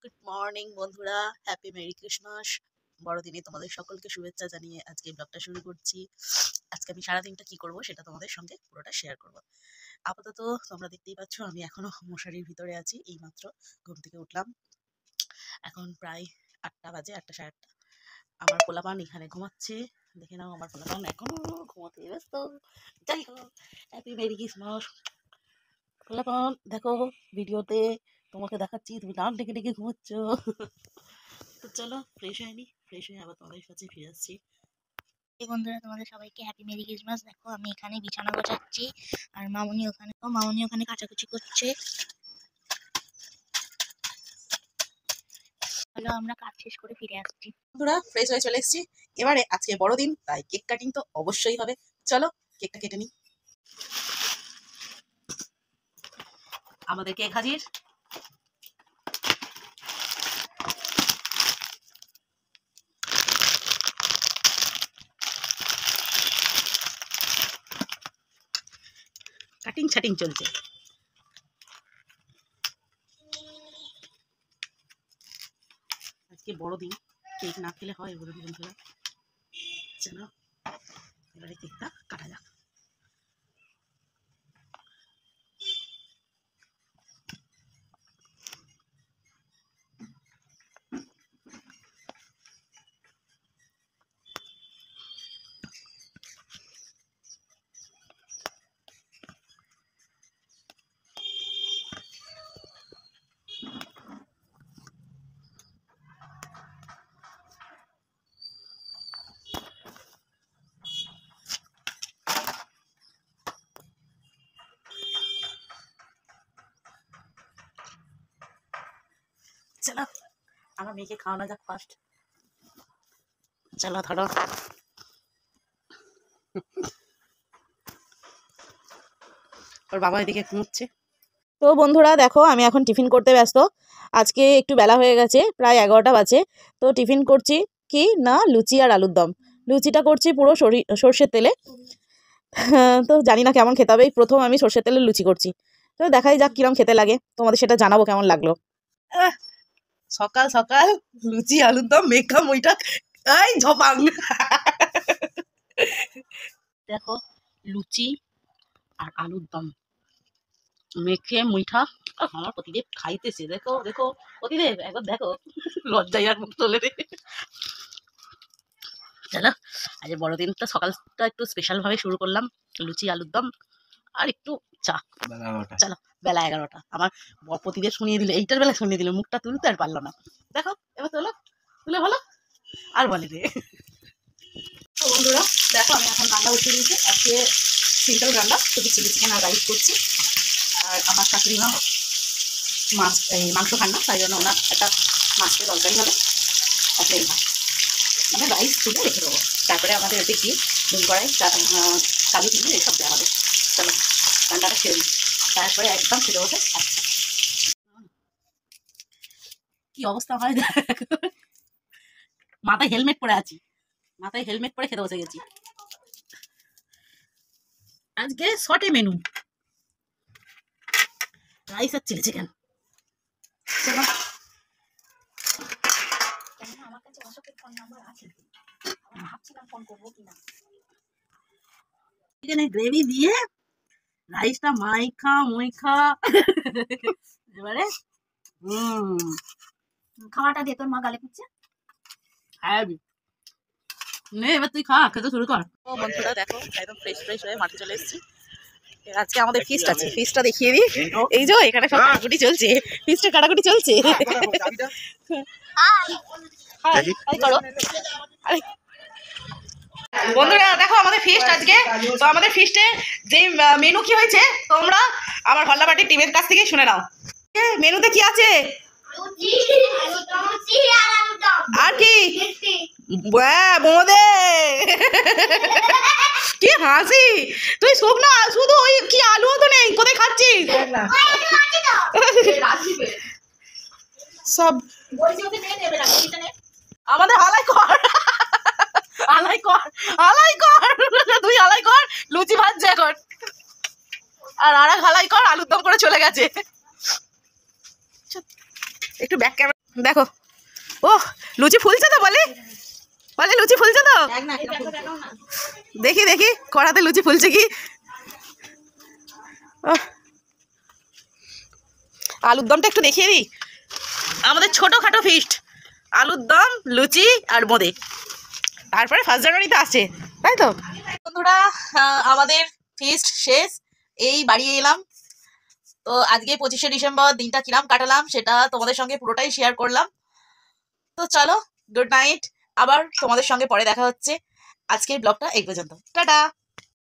Good morning বন্ধুরা, happy merry Christmas. বড়দিনে তোমাদের সকলকে শুভেচ্ছা জানিয়ে আজকে ব্লগটা শুরু করছি। আজকে আমি সারাদিনটা কি করব সেটা তোমাদের সঙ্গে পুরোটা শেয়ার করব। আপাতত তোমরা দেখতেই পাচ্ছ আমি এখনো মশারির ভিতরে আছি। এইমাত্র ঘুম থেকে উঠলাম। এখন প্রায় 8টা বাজে, 8টা সাড়ে 8টা। আমার পোলাপান এখানে ঘুমাচ্ছে। দেখে নাও, আমার পোলাপান এখনো ঘুমাতে ব্যস্ত। যাই হোক, হ্যাপি মেরি ক্রিসমাস। পোলাপান দেখো, ভিডিওতে তোমাকে দেখাচ্ছি তুমি নাক ডেকে ডেকে ঘুমাচ্ছ। তো চলো ফ্রেশ হয়ে নি, ফ্রেশ হয়ে আবার তোমাদের কাছে ফিরে আসছি। এই বন্ধুরা, তোমাদের সবাইকে হ্যাপি মেরি ক্রিসমাস। দেখো আমি এখানে বিছানা গোছাচ্ছি আর মামুনি ওখানে কাচাকুচি করছে। চলো আমরা কাজ শেষ করে ফিরে আসছি। বন্ধুরা ফ্রেশ হয়ে চলে এসেছি। এবারে আজকে বড়দিন, তাই কেক কাটিং তো অবশ্যই হবে। চলো কেকটা কেটে নিই। আমাদের কেক হাজির। কাটিং ছাটিং চলছে। আজকে বড়দিন, কেক না খেলে হয় বড়দিন বন্ধুরা। চলো এবারে কেকটা কাটা যাক। চলো আমার মেয়েকে খাওয়ানো যাক ফার্স্ট। চলো ধরো। ওর বাবা এদিকে ঘুমোচ্ছে। তো বন্ধুরা দেখো, আমি এখন টিফিন করতে ব্যস্ত। আজকে একটু বেলা হয়ে গেছে, প্রায় 11টা বাজে। তো টিফিন করছি কি না, লুচি আর আলুর দম। লুচিটা করছি পুরো সর্ষের তেলে। তো জানি না কেমন খেতে হবে, এই প্রথম আমি সর্ষের তেলে লুচি করছি। তো দেখাই যাক কিরম খেতে লাগে, তোমাদের সেটা জানাবো কেমন লাগলো। সকাল সকাল লুচি আলুর দম মেখা মুইটা এই ঝপাং। দেখো লুচি আর আলুর দম মেখে মুইঠা আমার প্রতিদেব খাইতেছে। দেখো দেখো প্রতিদেব, একবার দেখো, লজ্জায় আর মুখ তোলে রে। চলো আজ বড়দিনটা সকালটা একটু স্পেশাল ভাবে শুরু করলাম। লুচি আলুর দম আর একটু চা। চলো বেলা 11টা, আমার প্রতিদেব শুনিয়ে দিল, এইটার বেলা শুনিয়ে দিল, মুখটা তুলতে আর পারলো না। দেখো এবার তোলো, তুলে ভালো আর বলে রে। তো বন্ধুরা দেখো, আমি এখন রান্না বসিয়ে দিয়েছি। আজকে সিম্পল রান্না, শুধু চিলি চিকেন আর রাইস করছি। আর আমার শাশুড়ি মা মাংস খান না, তাই জন্য ওনার একটা মাছের তরকারি হবে। একটা মানে রাইস তুলে রেখে দেবো, তারপরে আমাদের এতে কি ডিম কড়াই কালি ডিম এইসব দেওয়া হবে। চলো রান্নাটা খেয়ে নিই, তারপরে একদম খেতে বসে। কি অবস্থা হয় মাথায় হেলমেট পরে আছি, মাথায় হেলমেট পরে খেতে বসে গেছি। আজকে শর্টে মেনু, রাইস আর চিলি চিকেন। চলো আমার কাছে অশোকের ফোন নাম্বার আছে, ভাবছিলাম ফোন করবো কিনা। চিকেনের গ্রেভি দিয়ে রাইসটা মাইখা মুইখা এবারে খাওয়াটা দিয়ে তোর মা গালে পুচ্ছে। হ্যাঁ নে, এবার তুই খা, খেতে শুরু কর। ও বন্ধুরা দেখো, একদম ফ্রেশ ফ্রেশ হয়ে মাঠে চলে এসেছি। আজকে আমাদের ফিস্ট আছে, ফিস্টটা দেখিয়ে দিই। এই যে এখানে সব কাটাকুটি চলছে, ফিস্টের কাটাকুটি চলছে। বন্ধুরা দেখো আমাদের ফিস্ট আজকে। তো আমাদের ফিস্টে যে মেনু কি হয়েছে তোমরা আমার হল্লাবাটির টিমের কাছ থেকে শুনে নাও। মেনুতে কি আছে আর কি বোঁদে, কি হাসি তুই, শুকনো শুধু ওই কি আলুও তো নেই, কোথায় খাচ্ছিস সব। আমাদের হালাই কর, আলাই কর, আলাই কর, তুই আলাই কর, লুচি ভাজছে এখন। আর এক হালাই কর আলুর দম করে চলে গেছে। একটু ব্যাক ক্যামেরা দেখো, ও লুচি ফুলছে তো, বলে বলে লুচি ফুলছে তো। দেখি দেখি কড়াতে লুচি ফুলছে কি। আলুর দমটা একটু দেখিয়ে দিই। আমাদের ছোটখাটো ফিস্ট, আলুর দম, লুচি আর বোঁদে। তারপরে 1 জানুয়ারিতে আসে, তাই তো বন্ধুরা। আমাদের ফিস্ট শেষ, এই বাড়ি এলাম। তো আজকে 25শে ডিসেম্বর দিনটা কিরাম কাটালাম সেটা তোমাদের সঙ্গে পুরোটাই শেয়ার করলাম। তো চলো, গুড নাইট। আবার তোমাদের সঙ্গে পরে দেখা হচ্ছে। আজকের ব্লগটা এই পর্যন্ত, টাটা।